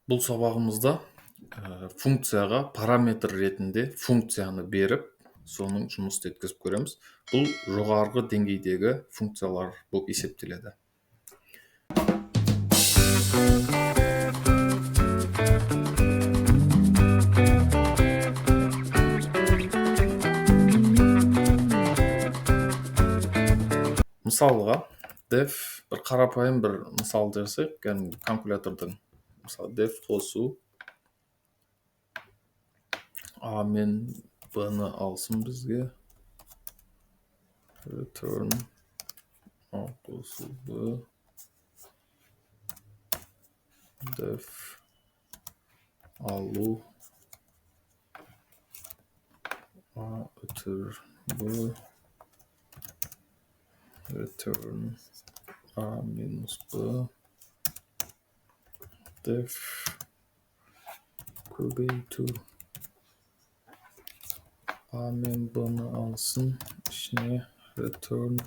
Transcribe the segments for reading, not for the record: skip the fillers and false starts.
Бұл сабағымызда функцияға параметр ретінде функцияны беріп, соның жұмысты еткізіп көреміз. Бұл жоғарғы деңгейдегі функциялар болып есептеледі. Мысалға, def бір қарапайым бір мысал жасайық, кәдімгі калькулятордың. Мысалы, def қосу A мен B-ны алсын бізге. Return A қосу B. Def алу A өтір B. Return A минус B. Def көбейту A мен B-ны алсын, ішіне return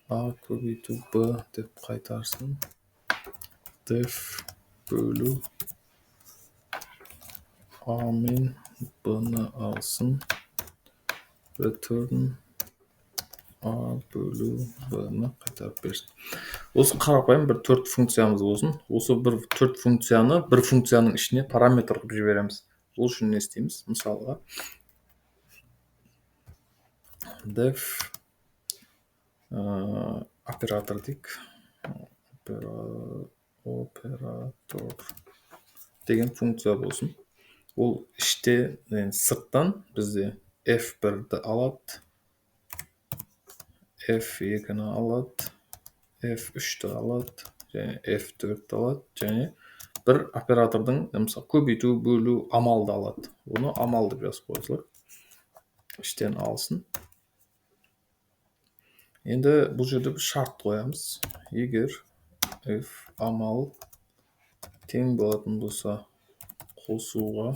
A көбейту B деп қайтарсын. Def бөлу A мен B-ны алсын, return A бөлу B-ны қайтарып берсін. Осы қарапайым бір төрт функциямыз болсын. Осы бір төрт функцияны бір функцияның ішіне параметр қылып жібереміз. Ол үшін не істейміз? Мысалға, def оператор дейік. Оператор деген функция болсын. Ол іште, сырттан бізде f1-ді алады, f2-ні алады, f3-ті алады, және f4-ті алады, және бір оператордың, мысалы, көбейту, бөлу амалды алады. Оны амал деп жазып қойсақ, іштен алсын. Енді бұл жерде бір шарт қоямыз. Егер f амал тең болатын болса, қосуға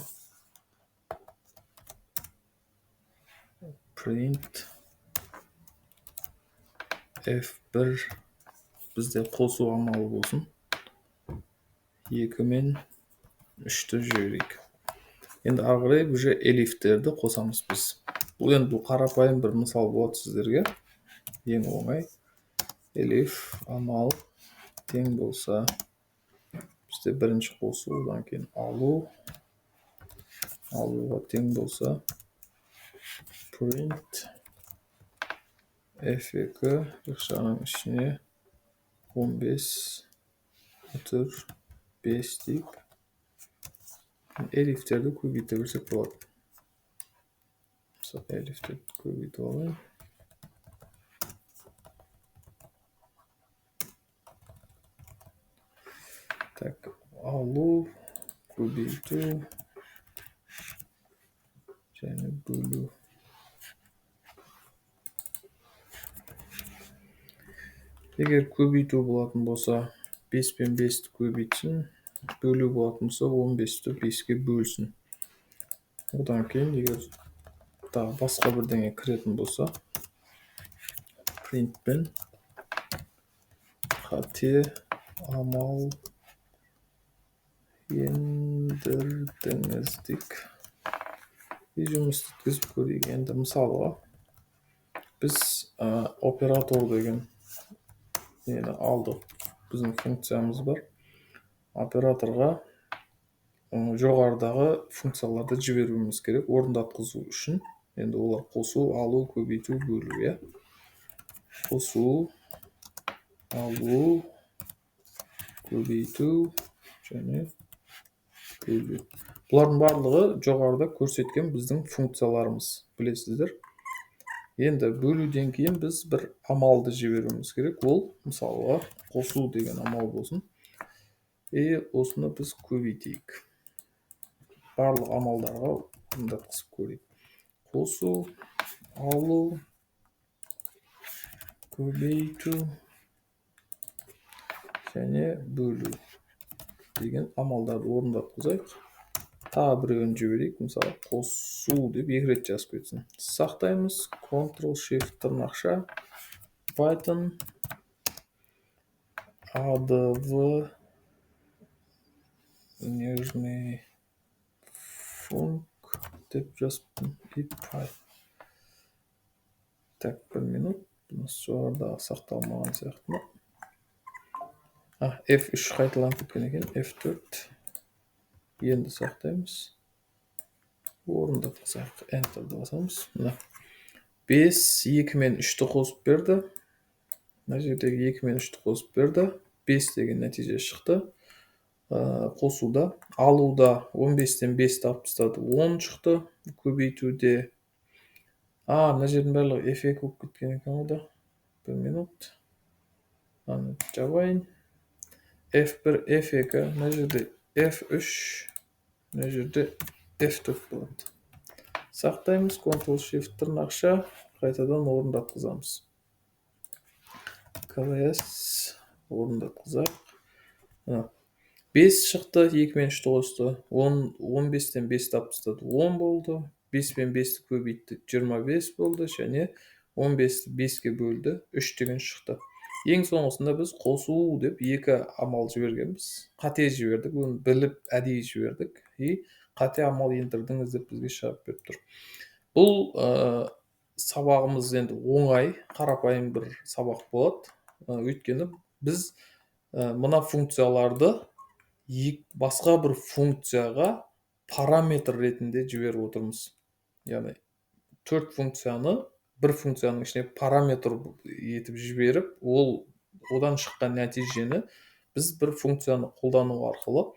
print f1 бізде қосу амалы болсын. 2 мен 3-ті жіберейік. Енді ары қарай уже elifтерді қосамыз біз. Бұл қарапайым бір мысал болады сіздерге. Ең оңай. Elif амал тең болса, бізде бірінші қосу, одан кейін алуға тең болса, print f2 жақшаның ішіне 15 өтір 5 дейік. Elifтерді көбейте берсек болады. Мысалы, elifтерді көбейте алайын. Так, алу, көбейту, және бөлу. Егер көбейту болатын болса, 5 пен 5-ті көбейтсін, бөлу болатын болса, 15-ті 5-ке бөлсін. Одан кейін, егер басқа бірдеңе кіретін болса, print пен қате амал ендірдіңіз дейік. Жұмысты еткізіп көрейік. Енді мысалға, біз оператор деген алдық. Біздің функциямыз бар. Операторға жоғарыдағы функцияларды жіберуіміз керек, орындатқызу үшін. Енді олар қосу, алу, көбейту, бөлу. Қосу, алу, көбейту, және бөлу. Бұлардың барлығы жоғарыда көрсеткен біздің функцияларымыз, білесіздер. Енді бөлуден кейін біз бір амалды жіберуіміз керек. Ол, мысалға, қосу деген амал болсын. Осыны біз көбейтейік. Барлық амалдарға орындатқызып көрейік. Қосу, алу, көбейту, және бөлу деген амалдарды орындатқызайық. Тағы біреуін жіберейік. Мысалы, қосу деп 2 рет жазып кетсін. Сақтаймыз. Ctrl-Shift тырнақша. Python adv нежный функ деп жазыппын. Ипай. Так, 1 минут. Жоғарыдағы сақталмаған сияқты ма? F3 қайталанып кеткен екен. F4. Енді сақтаймыз. Орындатсақ, Enter'ды басамыз. Мына 5, 2 мен 3-ті қосып берді. Мына жердегі 2 мен 3-ті қосып берді. 5 деген нәтиже шықты. Қосуда, алуда 15-тен 5 тауып тастады, 10 шықты. Көбейтуде, мына жердің барлығы F2 болып кеткен екен ғой да. 1 минут. Аны жабайын. F1, F2, мына жерде F3, мына жерде F4 болады. Сақтаймыз, Ctrl-Shift тырнақша, қайтадан орындатқызамыз. КВС орындатқызақ. 5 шықты, 2 мен 3-ті қосты. 15-тен 5 тауып тастады, 10 болды. 5 пен 5-ті көбейтті, 25 болды. Және 15-ті 5-ке бөлді, 3 деген шықты. Ең соңғысында біз қосу деп 2 амал жібергенбіз. Қате жібердік, оны біліп әдейі жібердік. Қате амал ендірдіңіз деп бізге шығып беріп тұр. Бұл сабағымыз енді оңай, қарапайым бір сабақ болады. Өйткені біз мына функцияларды басқа бір функцияға параметр ретінде жіберіп отырмыз. Яғни 4 функцияны бір функцияның ішіне параметр етіп жіберіп, одан шыққан нәтижені біз бір функцияны қолдану арқылы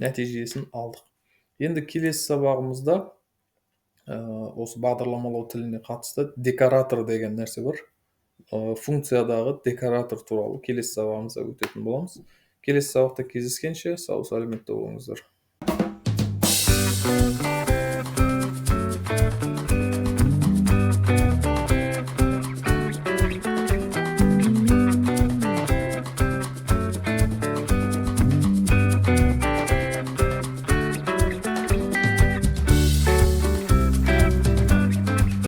нәтижесін алдық. Енді келесі сабағымызда осы бағдарламалау тіліне қатысты декоратор деген нәрсе бар. Функциядағы декоратор туралы келесі сабағымызда өтетін боламыз. Келесі сабақта кездескенше сау саламатта болыңыздар.